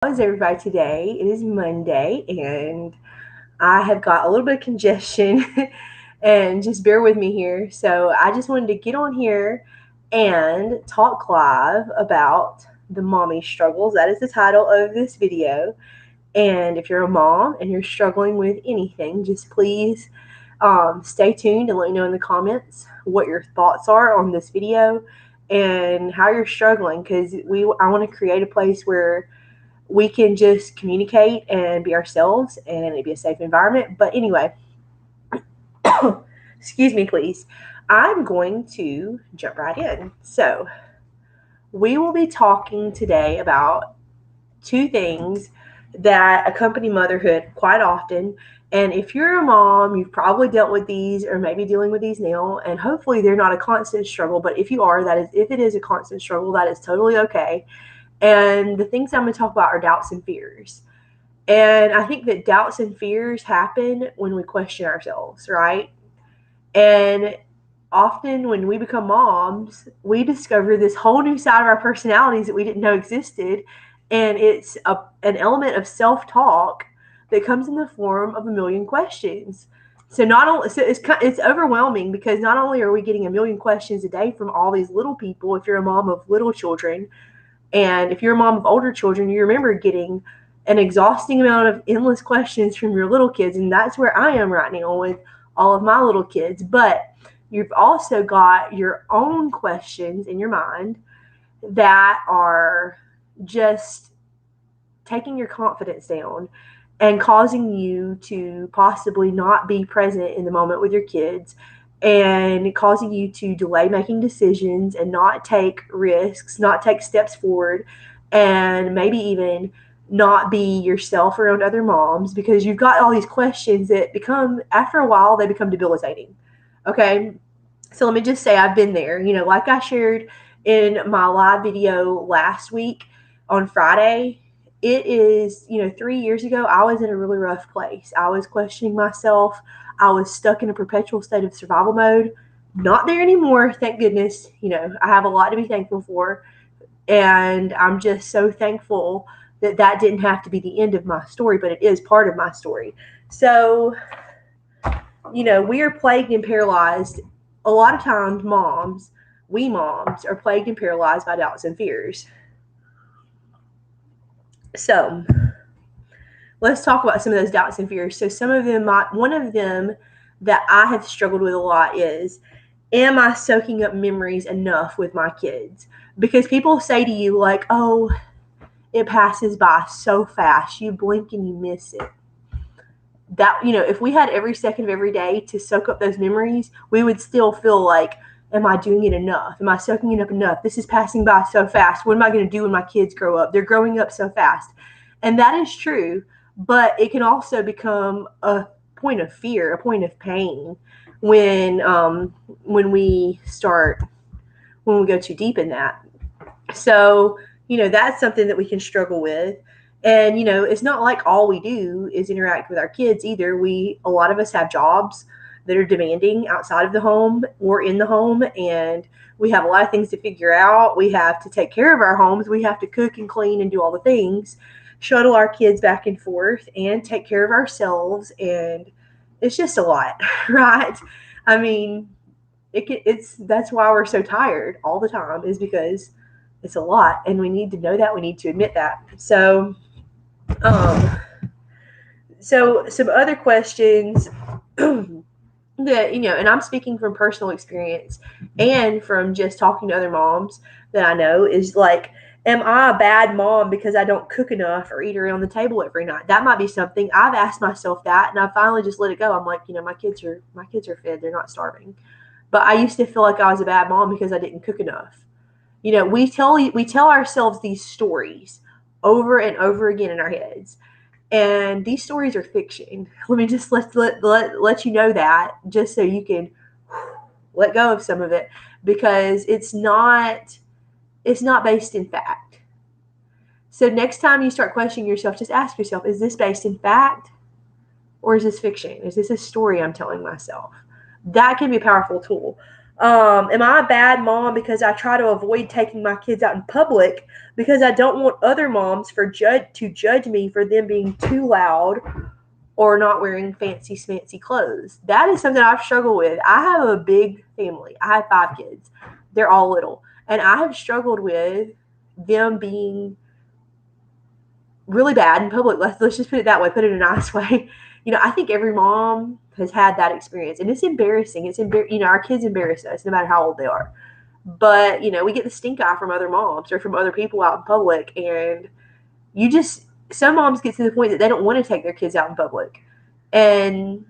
How is everybody today? It is Monday, and I have got a little bit of congestion, and just bear with me here. So, I just wanted to get on here and talk live about the mommy struggles. That is the title of this video. And if you're a mom and you're struggling with anything, just please stay tuned and let me know in the comments what your thoughts are on this video and how you're struggling, because I want to create a place where we can just communicate and be ourselves and it'd be a safe environment. But anyway, excuse me, please. I'm going to jump right in. So, we will be talking today about two things that accompany motherhood quite often. And if you're a mom, you've probably dealt with these or maybe dealing with these now, and hopefully they're not a constant struggle. But if you are, if it is a constant struggle, that is totally okay. And the things I'm going to talk about are doubts and fears. And I think that doubts and fears happen when we question ourselves, right? And often when we become moms, we discover this whole new side of our personalities that we didn't know existed. And it's an element of self talk that comes in the form of a million questions. So not only it's overwhelming, because not only are we getting a million questions a day from all these little people, if you're a mom of little children, and if you're a mom of older children, you remember getting an exhausting amount of endless questions from your little kids. And that's where I am right now with all of my little kids. But you've also got your own questions in your mind that are just taking your confidence down and causing you to possibly not be present in the moment with your kids, and causing you to delay making decisions and not take risks, not take steps forward, and maybe even not be yourself around other moms, because you've got all these questions that become, after a while, they become debilitating. Okay. So let me just say I've been there. Like I shared in my live video last week on Friday, it is, 3 years ago, I was in a really rough place. I was questioning myself. I was stuck in a perpetual state of survival mode. Not there anymore, thank goodness. I have a lot to be thankful for. And I'm just so thankful that that didn't have to be the end of my story, but it is part of my story. So, we are plagued and paralyzed. A lot of times, we moms are plagued and paralyzed by doubts and fears. So, let's talk about some of those doubts and fears. So, one of them that I have struggled with a lot is, am I soaking up memories enough with my kids? Because people say to you, like, oh, it passes by so fast. You blink and you miss it. That, if we had every second of every day to soak up those memories, we would still feel like, am I doing it enough? Am I soaking it up enough? This is passing by so fast. What am I going to do when my kids grow up? They're growing up so fast. And that is true, but it can also become a point of fear, a point of pain when we go too deep in that. So, that's something that we can struggle with. And, it's not like all we do is interact with our kids either. A lot of us have jobs that are demanding outside of the home or in the home, and we have a lot of things to figure out. We have to take care of our homes. We have to cook and clean and do all the things, shuttle our kids back and forth, and take care of ourselves. And it's just a lot, right? I mean, that's why we're so tired all the time, is because it's a lot, and we need to know that. We need to admit that. So, some other questions that, and I'm speaking from personal experience and from just talking to other moms that I know, is like, am I a bad mom because I don't cook enough or eat around the table every night? That might be something. I've asked myself that, and I finally just let it go. I'm like, my kids are fed. They're not starving. But I used to feel like I was a bad mom because I didn't cook enough. We tell ourselves these stories over and over again in our heads. And these stories are fiction. Let me just let you know that, just so you can let go of some of it, because it's not based in fact. So next time you start questioning yourself, just ask yourself, is this based in fact, or is this fiction? Is this a story I'm telling myself? That can be a powerful tool. Am I a bad mom because I try to avoid taking my kids out in public because I don't want other moms to judge me for them being too loud or not wearing fancy smancy clothes? That is something I've struggled with. I have a big family. I have 5 kids. They're all little. And I have struggled with them being really bad in public. Let's just put it that way, put it in a nice way. I think every mom has had that experience, and it's embarrassing. Our kids embarrass us no matter how old they are. But we get the stink eye from other moms or from other people out in public, and some moms get to the point that they don't want to take their kids out in public, and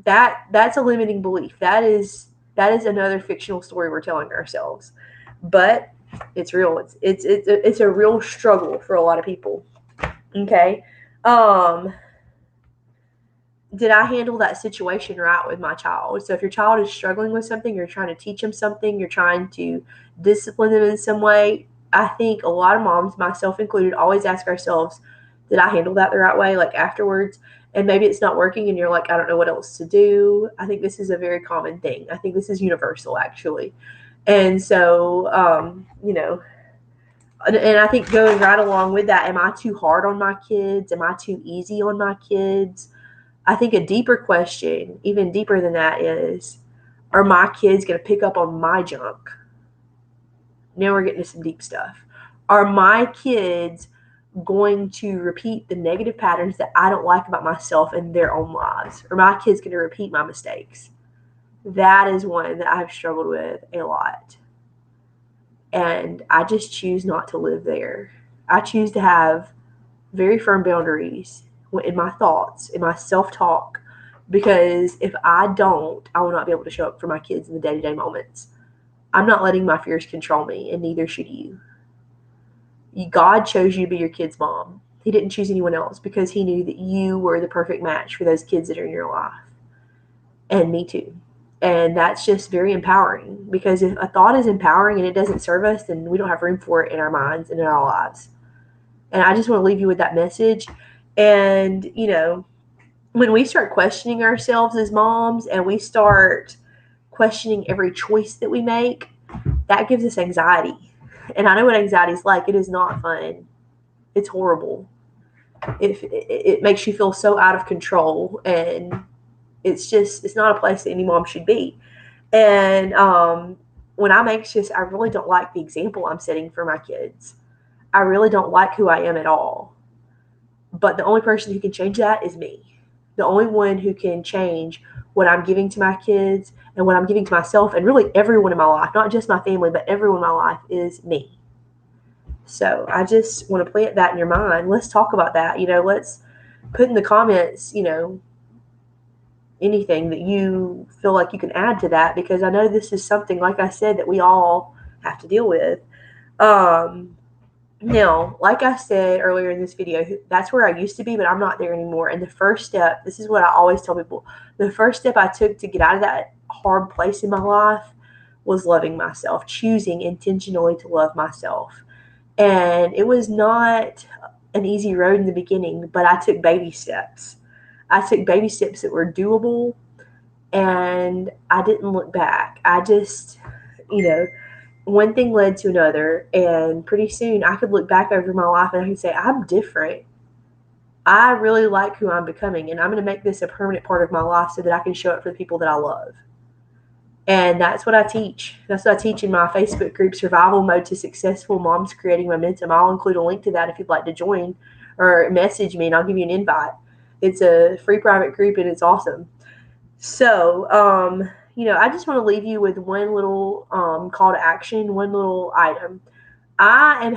that's a limiting belief. That is another fictional story we're telling ourselves, but it's real. It's a real struggle for a lot of people. Okay. Um, did I handle that situation right with my child? So if your child is struggling with something, you're trying to teach them something, you're trying to discipline them in some way, I think a lot of moms, myself included, always ask ourselves, did I handle that the right way? Like afterwards, and maybe it's not working and you're like, I don't know what else to do. I think this is a very common thing. I think this is universal actually. And so, and I think going right along with that, am I too hard on my kids? Am I too easy on my kids? I think a deeper question, even deeper than that, is, are my kids going to pick up on my junk? Now we're getting to some deep stuff. Are my kids going to repeat the negative patterns that I don't like about myself in their own lives? Are my kids going to repeat my mistakes? That is one that I've struggled with a lot. And I just choose not to live there. I choose to have very firm boundaries in my thoughts, in my self-talk, because if I don't, I will not be able to show up for my kids in the day-to-day moments. I'm not letting my fears control me, and neither should you. God chose you to be your kid's mom. He didn't choose anyone else because he knew that you were the perfect match for those kids that are in your life. And me too. And that's just very empowering, because if a thought is empowering and it doesn't serve us, then we don't have room for it in our minds and in our lives. And I just want to leave you with that message. And, when we start questioning ourselves as moms and we start questioning every choice that we make, that gives us anxiety. And I know what anxiety is like. It is not fun. It's horrible. It makes you feel so out of control, and it's not a place that any mom should be. And when I'm anxious, I really don't like the example I'm setting for my kids. I really don't like who I am at all. But the only person who can change that is me. The only one who can change what I'm giving to my kids and what I'm giving to myself, and really everyone in my life, not just my family, but everyone in my life, is me. So I just want to plant that in your mind. Let's talk about that. Let's put in the comments, anything that you feel like you can add to that, because I know this is something, like I said, that we all have to deal with. Now, like I said earlier in this video, that's where I used to be, but I'm not there anymore. And the first step, this is what I always tell people, the first step I took to get out of that hard place in my life was loving myself, choosing intentionally to love myself. And it was not an easy road in the beginning, but I took baby steps. I took baby steps that were doable, and I didn't look back. I just, one thing led to another, and pretty soon I could look back over my life and I could say, I'm different. I really like who I'm becoming, and I'm going to make this a permanent part of my life so that I can show up for the people that I love. And that's what I teach. That's what I teach in my Facebook group, Survival Mode to Successful Moms Creating Momentum. I'll include a link to that if you'd like to join, or message me and I'll give you an invite. It's a free private group and it's awesome. So, I just want to leave you with one little call to action, one little item. I'm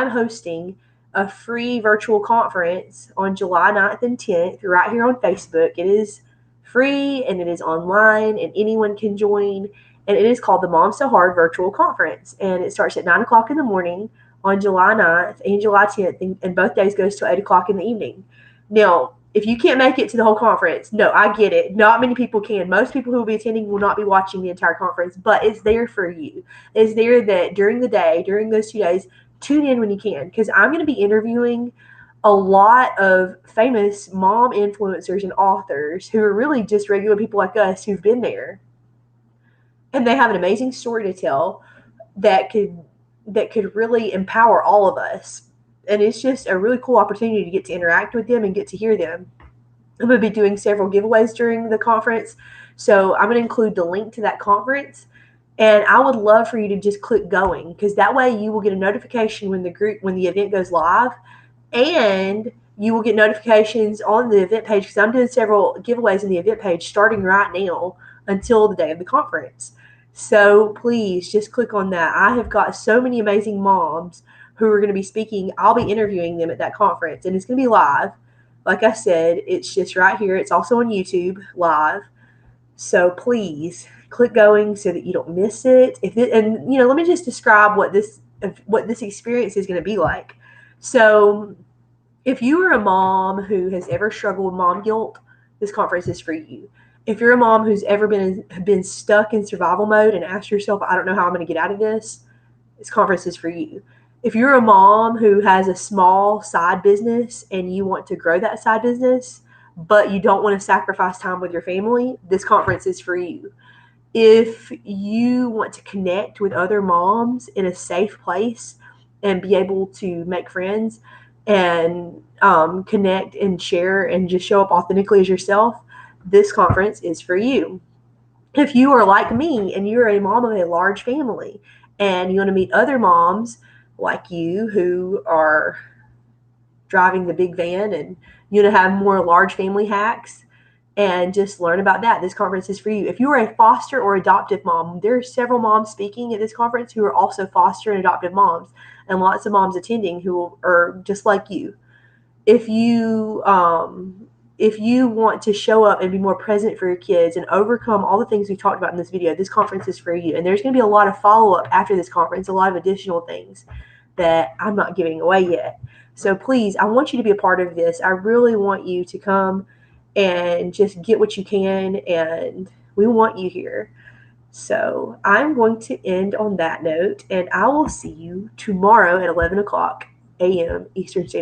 hosting a free virtual conference on July 9th and 10th right here on Facebook. It is free and it is online and anyone can join. And it is called the Mom So Hard Virtual Conference. And it starts at 9 o'clock in the morning on July 9th and July 10th. And both days goes to 8 o'clock in the evening. Now, if you can't make it to the whole conference, no, I get it. Not many people can. Most people who will be attending will not be watching the entire conference, but it's there for you. It's there that during the day, during those 2 days, tune in when you can, because I'm going to be interviewing a lot of famous mom influencers and authors who are really just regular people like us who've been there. and they have an amazing story to tell that could really empower all of us. And it's just a really cool opportunity to get to interact with them and get to hear them. I'm going to be doing several giveaways during the conference. So I'm going to include the link to that conference. And I would love for you to just click going, because that way you will get a notification when the event goes live, and you will get notifications on the event page, because I'm doing several giveaways in the event page starting right now until the day of the conference. So please just click on that. I have got so many amazing moms who are going to be speaking. I'll be interviewing them at that conference, and it's going to be live. Like I said, it's just right here. It's also on YouTube live. So please click going so that you don't miss it. And let me just describe what this experience is going to be like. So if you are a mom who has ever struggled with mom guilt, this conference is for you. If you're a mom who's ever been stuck in survival mode and asked yourself, I don't know how I'm going to get out of this conference is for you. If you're a mom who has a small side business and you want to grow that side business, but you don't want to sacrifice time with your family, this conference is for you. If you want to connect with other moms in a safe place and be able to make friends and connect and share and just show up authentically as yourself, this conference is for you. If you are like me and you're a mom of a large family and you want to meet other moms like you who are driving the big van and you want to have more large family hacks and just learn about that, this conference is for you. If you are a foster or adoptive mom, there are several moms speaking at this conference who are also foster and adoptive moms, and lots of moms attending who are just like you. If you want to show up and be more present for your kids and overcome all the things we talked about in this video, this conference is for you. And there's going to be a lot of follow-up after this conference, a lot of additional things that I'm not giving away yet. So please, I want you to be a part of this. I really want you to come and just get what you can, and we want you here. So I'm going to end on that note, and I will see you tomorrow at 11 o'clock a.m. Eastern Standard